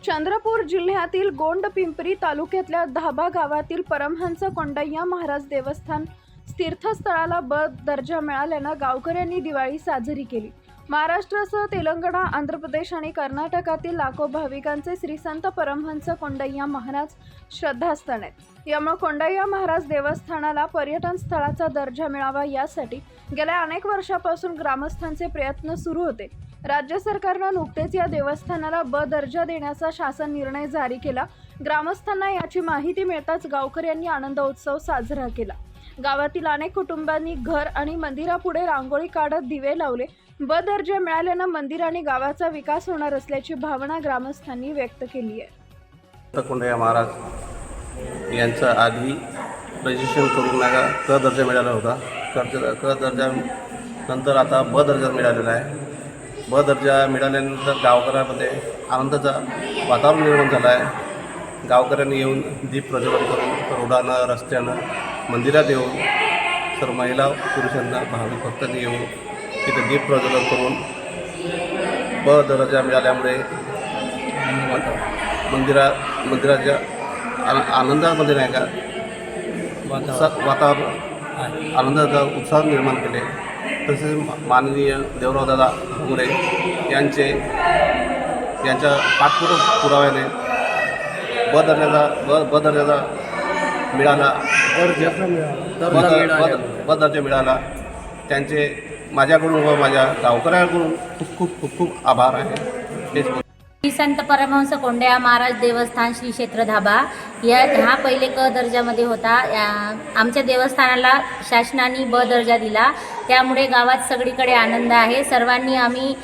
चंद्रपूर जिल्ह्यातील गोंडपिंपरी तालुक्यातल्या धाबा गावातील परमहंस कोंडय्या महाराज देवस्थान तीर्थस्थळाला ब दर्जा मिळाल्यानं गावकऱ्यांनी दिवाळी साजरी केली। महाराष्ट्रासह तेलंगणा, आंध्र प्रदेश आणि कर्नाटकातील लाखो भाविकांचे श्री संत परमहंस कोंडय्या महाराज श्रद्धास्थान आहेत। यामुळे कोंडय्या महाराज देवस्थानाला पर्यटन स्थळाचा दर्जा मिळावा यासाठी गेल्या अनेक वर्षापासून ग्रामस्थांचे प्रयत्न सुरू होते। राज्य सरकारने नुकतेच या देवस्थानाला ब दर्जा देण्याचा शासन निर्णय जारी केला। ग्रामस्थांना याची माहिती मिळताच गावकऱ्यांनी आनंदोत्सव साजरा केला। गावातील अनेक कुटुंबांनी घर आणि मंदिरापुढे रांगोळी काढत दिवे लावले। ब दर्जा मिळाल्याने मंदिर आणि गावाचा विकास होणार असल्याची भावना ग्रामस्थांनी व्यक्त केली आहे। कोंडय्या महाराज यांचा आधी रजिस्ट्रेशन करून क दर्जा मिळाला होता। क दर्जा नंतर आता ब दर्जा मिळालेला आहे। ब दर्जा मिळाल्यानंतर गावकऱ्यांमध्ये आनंदाचा वातावरण निर्माण झालं आहे। गावकऱ्यांनी येऊन दीप प्रज्वलन करून रोडानं, रस्त्यानं, मंदिरात येऊन सर्व महिला पुरुषांना, भाविक भक्तांनी येऊन तिथे दीप प्रज्वलन करून ब दर्जा मिळाल्यामुळे मंदिराच्या आनंदामध्ये नाही का वातावरण आनंदाचा उत्साह निर्माण केले। तसेच माननीय देवरावदादा भोंगडे यांच्या पुराव्याने ब दर्जा मिळाला। ब दर्जा मिळाला त्यांचे माझ्याकडून व माझ्या गावकऱ्यांकडून खूप आभार आहे। श्री संत परमहंस कोंडय्या महाराज देवस्थान श्री क्षेत्र धाबा हा पहिले क दर्जामध्ये होता। आमच्या देवस्थानाला शासनाने ब दर्जा दिला, त्यामुळे गावात सगळीकडे आनंद आहे। सर्वांनी आम्ही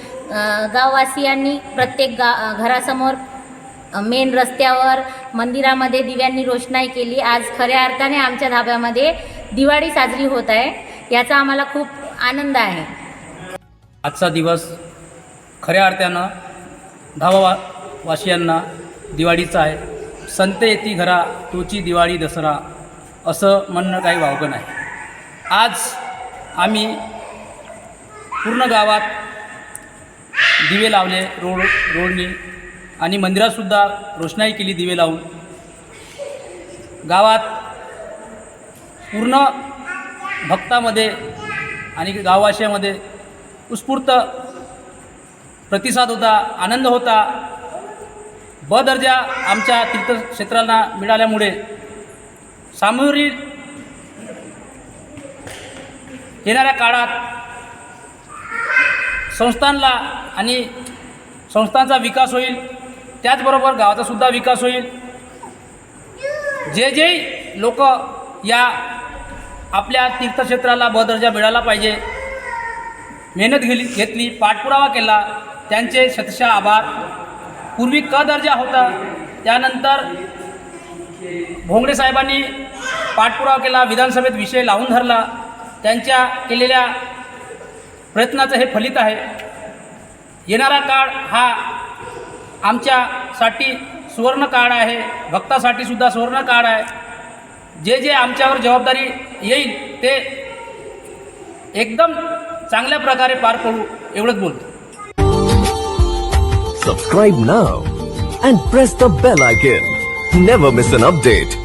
गाववासियांनी प्रत्येक घरासमोर, मेन रस्त्यावर, मंदिरामध्ये दिव्यांनी रोषणाई केली। आज खऱ्या अर्थाने आमच्या धाब्यामध्ये दिवाळी साजरी होत आहे, याचा आम्हाला खूप आनंद आहे। आजचा दिवस खऱ्या अर्थानं धाबावासियांना दिवाळीचा आहे। संत येती घरा तोची दिवाळी दसरा असं म्हणणं काही वावगं नाही। आज आम्ही पूर्ण गावात दिवे लावले, रोडनी आणि मंदिरातसुद्धा रोषणाई केली दिवे लावून। गावात पूर्ण भक्तामध्ये आणि गाववासियामध्ये उत्स्फूर्त प्रतिसाद होता, आनंद होता। ब दर्जा आमच्या तीर्थक्षेत्राला मिळाल्यामुळे सामूहिक येणाऱ्या काळात संस्थानला आणि संस्थांचा विकास होईल, त्याचबरोबर गावाचा सुद्धा विकास होईल। जे लोक या आपल्या तीर्थक्षेत्राला ब दर्जा मिळाला पाहिजे मेहनत घेतली, पाठपुरावा केला, त्यांचे शतशः आभार। पूर्वी क दर्जा होता, त्यानंतर भोंगडे साहेबांनी पाठपुरावा केला, विधानसभेत विषय लावून धरला। त्यांच्या केलेल्या प्रयत्नाचं हे फलित आहे। येणारा काळ हा आमच्यासाठी सुवर्ण काळ आहे, भक्तासाठी सुद्धा सुवर्ण काळ आहे। जे आमच्यावर जबाबदारी येईल ते एकदम चांगल्या प्रकारे पार पडू एवढंच बोलतो। Subscribe now and press the bell icon. Never miss an update.